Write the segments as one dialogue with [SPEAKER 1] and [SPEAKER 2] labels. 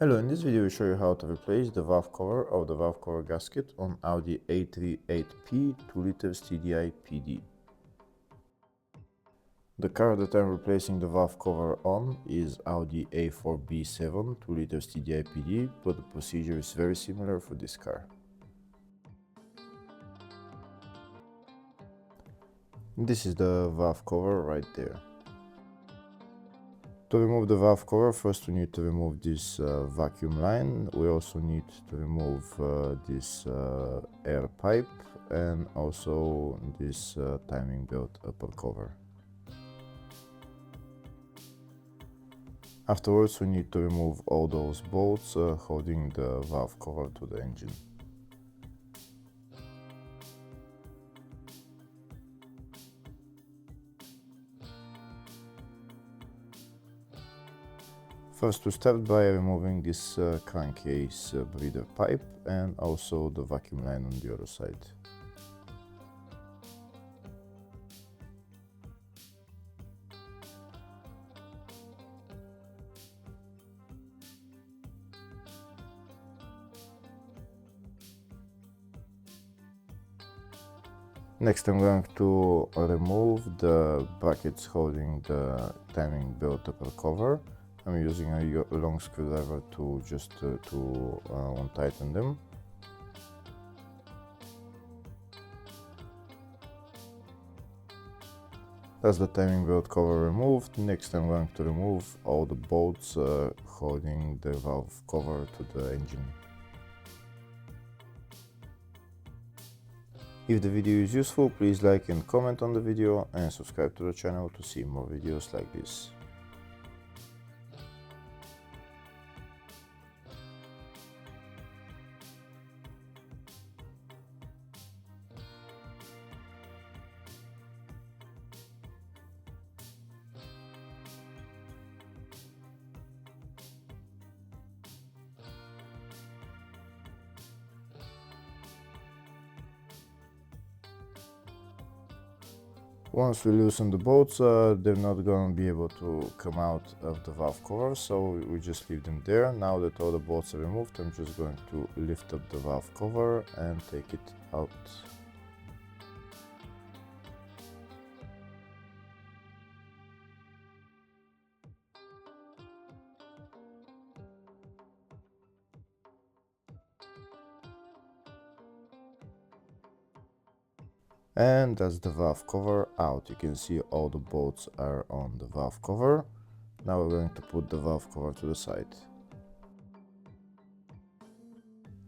[SPEAKER 1] Hello, in this video we show you how to replace the valve cover of the valve cover gasket on Audi A3 8P 2 liters TDI PD. The car that I'm replacing the valve cover on is Audi A4 B7 2 liters TDI PD, but the procedure is very similar for this car. This is the valve cover right there. To remove the valve cover, first we need to remove this vacuum line. We also need to remove this air pipe and also this timing belt upper cover. Afterwards we need to remove all those bolts holding the valve cover to the engine. First we start by removing this crankcase breather pipe and also the vacuum line on the other side. Next I'm going to remove the brackets holding the timing belt upper cover. I'm using a long screwdriver to just untighten them. That's the timing belt cover removed. Next I'm going to remove all the bolts holding the valve cover to the engine. If the video is useful, please like and comment on the video and subscribe to the channel to see more videos like this. Once we loosen the bolts, they're not going to be able to come out of the valve cover, so we just leave them there. Now that all the bolts are removed, I'm just going to lift up the valve cover and take it out. And that's the valve cover out. You can see all the bolts are on the valve cover. Now we're going to put the valve cover to the side.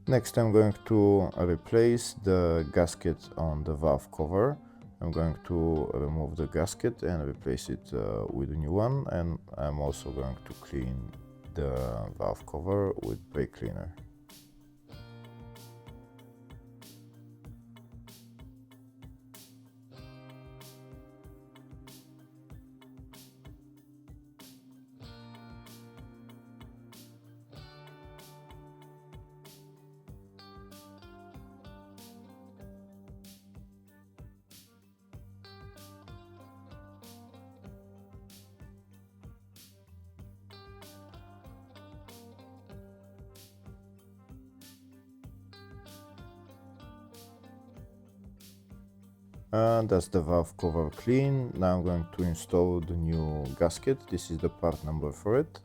[SPEAKER 1] Next I'm going to replace the gasket on the valve cover. I'm going to remove the gasket and replace it with a new one, and I'm also going to clean the valve cover with brake cleaner. And that's the valve cover clean. Now I'm going to install the new gasket. This is the part number for it.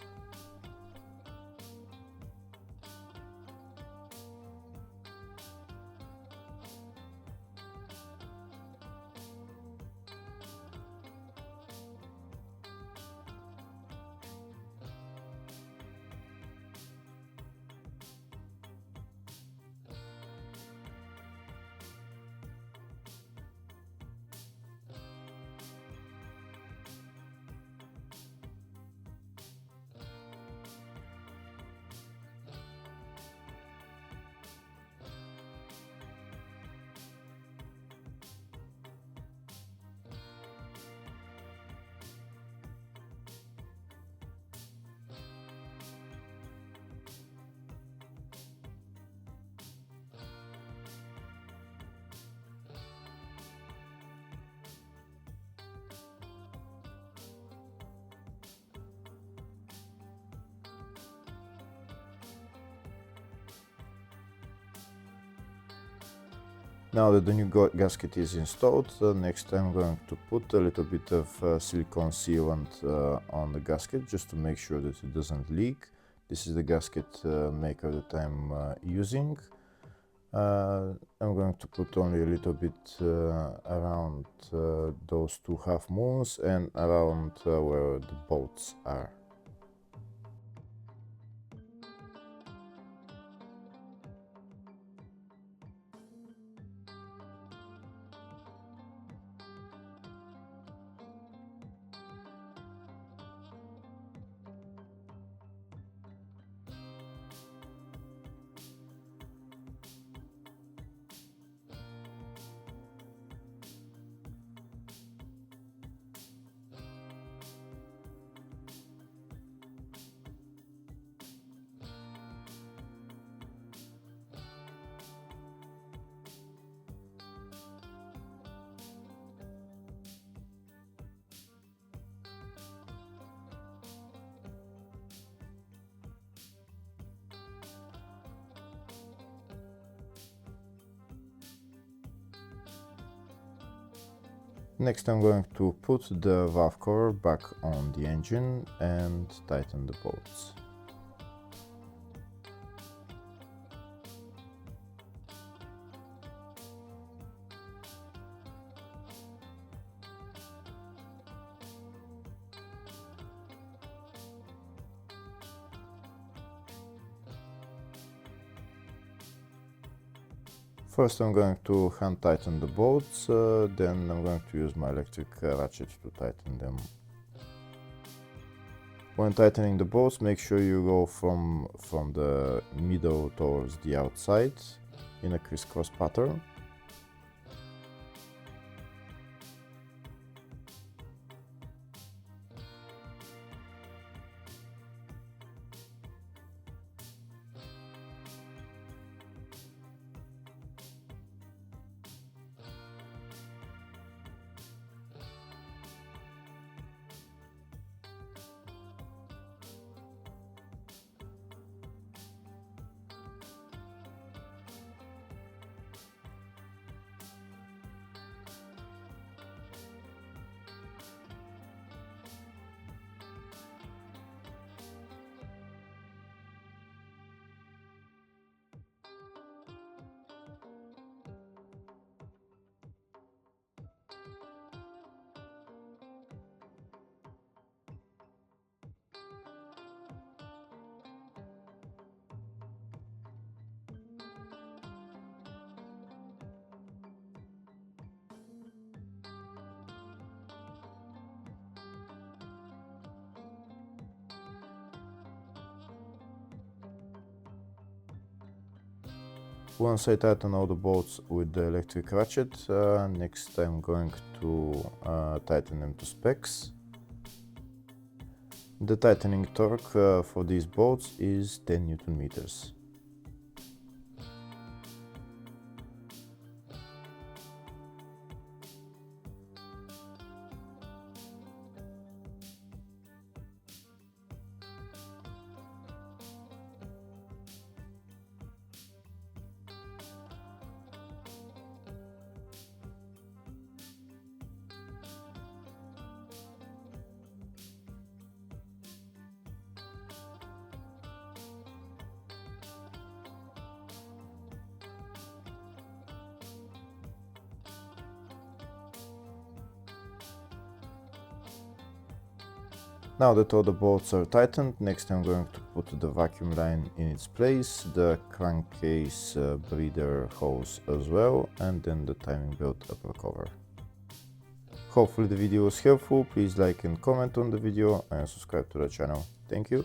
[SPEAKER 1] Now that the new gasket is installed, next I'm going to put a little bit of silicone sealant on the gasket just to make sure that it doesn't leak. This is the gasket maker that I'm using. I'm going to put only a little bit around those two half moons and around where the bolts are. Next I'm going to put the valve cover back on the engine and tighten the bolts. First I'm going to hand tighten the bolts, then I'm going to use my electric ratchet to tighten them. When tightening the bolts, make sure you go from the middle towards the outside in a crisscross pattern. Once I tighten all the bolts with the electric ratchet, next I'm going to tighten them to specs. The tightening torque for these bolts is 10 Newton meters. Now that all the bolts are tightened, next I'm going to put the vacuum line in its place, the crankcase breather hose as well, and then the timing belt upper cover. Hopefully the video was helpful. Please like and comment on the video and subscribe to the channel. Thank you.